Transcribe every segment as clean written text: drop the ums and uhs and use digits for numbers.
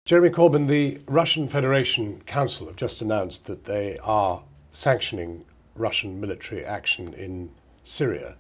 Jeremy Corbyn, the Russian Federation Council have just announced that they are sanctioning Russian military action in Syria.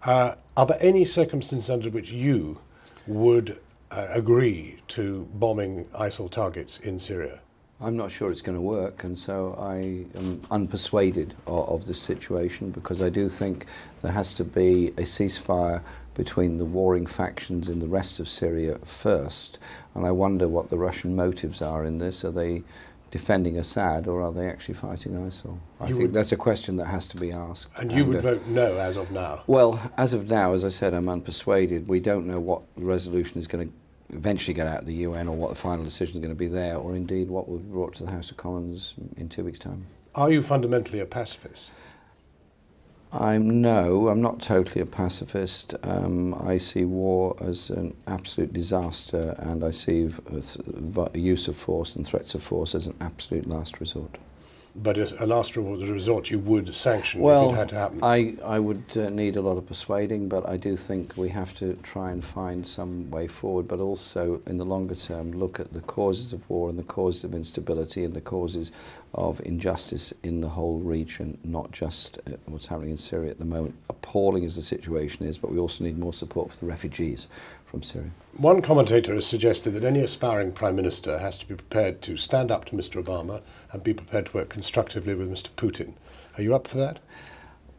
Are there any circumstances under which you would agree to bombing ISIL targets in Syria? I'm not sure it's going to work, and so I am unpersuaded of this situation, because I do think there has to be a ceasefire between the warring factions in the rest of Syria first, and I wonder what the Russian motives are in this. Are they defending Assad, or are they actually fighting ISIL? I think that's a question that has to be asked. And you would vote no as of now? Well, as of now, as I said, I'm unpersuaded. We don't know what the resolution is going to eventually get out of the UN, or what the final decision is going to be there, or indeed what will be brought to the House of Commons in 2 weeks' time. Are you fundamentally a pacifist? I'm not totally a pacifist. I see war as an absolute disaster, and I see use of force and threats of force as an absolute last resort. But as a last resort, you would sanction if it had to happen? I would need a lot of persuading, but I do think we have to try and find some way forward, but also in the longer term look at the causes of war and the causes of instability and the causes of injustice in the whole region, not just what's happening in Syria at the moment. Appalling as the situation is, but we also need more support for the refugees from Syria. One commentator has suggested that any aspiring Prime Minister has to be prepared to stand up to Mr. Obama and be prepared to work constructively with Mr. Putin. Are you up for that?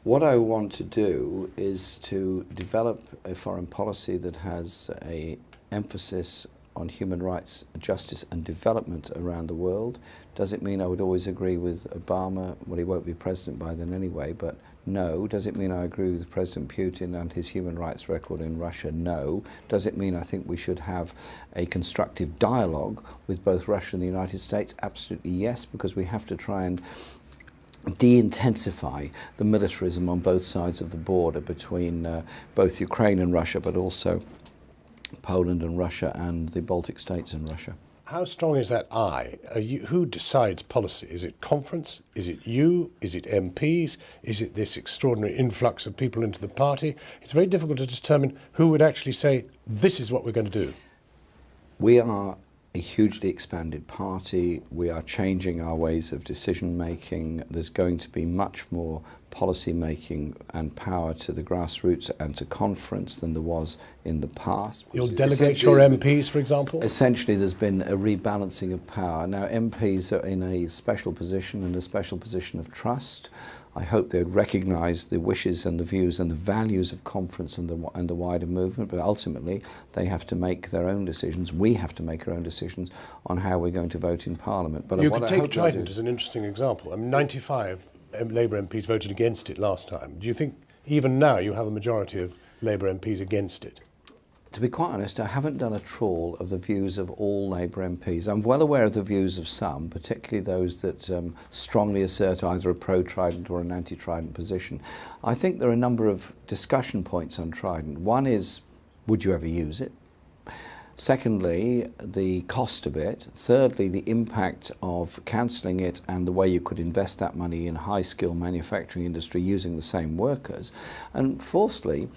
What I want to do is to develop a foreign policy that has an emphasis on human rights, justice and development around the world. Does it mean I would always agree with Obama? Well, he won't be president by then anyway, but no. Does it mean I agree with President Putin and his human rights record in Russia? No. Does it mean I think we should have a constructive dialogue with both Russia and the United States? Absolutely yes, because we have to try and de-intensify the militarism on both sides of the border between both Ukraine and Russia, but also Poland and Russia and the Baltic states and Russia. How strong is that I? Who decides policy? Is it conference? Is it you? Is it MPs? Is it this extraordinary influx of people into the party? It's very difficult to determine who would actually say, this is what we're going to do. We are a hugely expanded party. We are changing our ways of decision making. There's going to be much more policy making and power to the grassroots and to conference than there was in the past. You'll delegate your MPs, for example? Essentially, there's been a rebalancing of power. Now, MPs are in a special position, and a special position of trust. I hope they'd recognise the wishes and the views and the values of conference and the wider movement, but ultimately they have to make their own decisions. We have to make our own decisions on how we're going to vote in Parliament. But you could take Trident as an interesting example. I mean, 95 Labour MPs voted against it last time. Do you think even now you have a majority of Labour MPs against it? To be quite honest, I haven't done a trawl of the views of all Labour MPs. I'm well aware of the views of some, particularly those that strongly assert either a pro-Trident or an anti-Trident position. I think there are a number of discussion points on Trident. One is, would you ever use it? Secondly, the cost of it. Thirdly, the impact of cancelling it and the way you could invest that money in high-skill manufacturing industry using the same workers. And fourthly,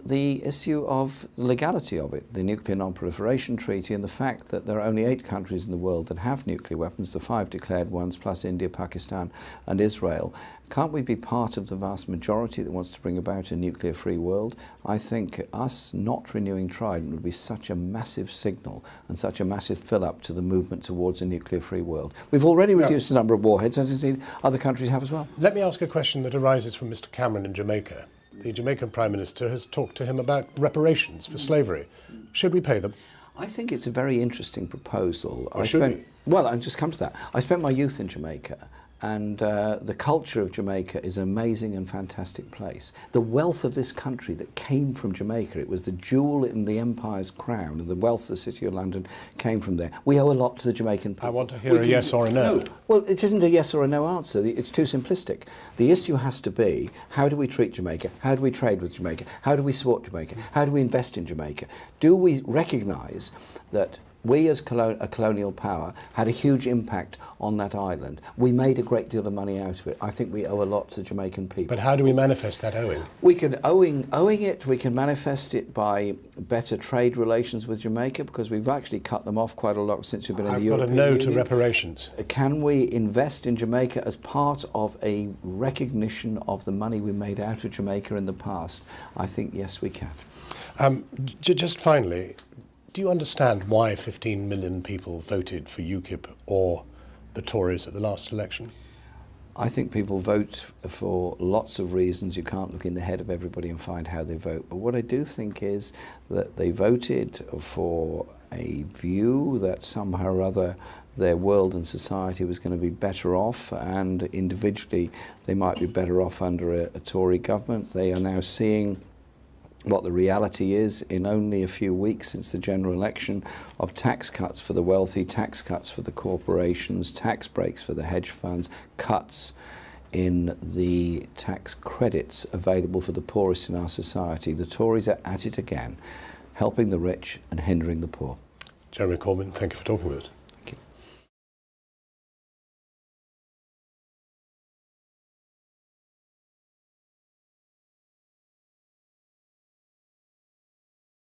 the issue of the legality of it, the Nuclear Non-Proliferation Treaty, and the fact that there are only 8 countries in the world that have nuclear weapons, the 5 declared ones, plus India, Pakistan and Israel. Can't we be part of the vast majority that wants to bring about a nuclear-free world? I think us not renewing Trident would be such a massive signal and such a massive fill-up to the movement towards a nuclear-free world. We've already reduced the number of warheads, and indeed other countries have as well. Let me ask a question that arises from Mr. Cameron in Jamaica. The Jamaican Prime Minister has talked to him about reparations for slavery. Should we pay them? I think it's a very interesting proposal. Well, I'll just come to that. I spent my youth in Jamaica, and the culture of Jamaica is an amazing and fantastic place. The wealth of this country that came from Jamaica, it was the jewel in the empire's crown, and the wealth of the City of London came from there. We owe a lot to the Jamaican people. I want to hear a yes or a no. No. Well, it isn't a yes or a no answer. It's too simplistic. The issue has to be, how do we treat Jamaica? How do we trade with Jamaica? How do we support Jamaica? How do we invest in Jamaica? Do we recognise that we as a colonial power had a huge impact on that island. We made a great deal of money out of it. I think we owe a lot to Jamaican people. But how do we manifest that owing? We can owing it, we can manifest it by better trade relations with Jamaica, because we've actually cut them off quite a lot since we've been in the European Union. I've got a no to reparations. Can we invest in Jamaica as part of a recognition of the money we made out of Jamaica in the past? I think yes, we can. Just finally, do you understand why 15 million people voted for UKIP or the Tories at the last election? I think people vote for lots of reasons. You can't look in the head of everybody and find how they vote. But what I do think is that they voted for a view that somehow or other their world and society was going to be better off, and individually they might be better off under a Tory government. They are now seeing what the reality is in only a few weeks since the general election, of tax cuts for the wealthy, tax cuts for the corporations, tax breaks for the hedge funds, cuts in the tax credits available for the poorest in our society. The Tories are at it again, helping the rich and hindering the poor. Jeremy Corbyn, thank you for talking with us.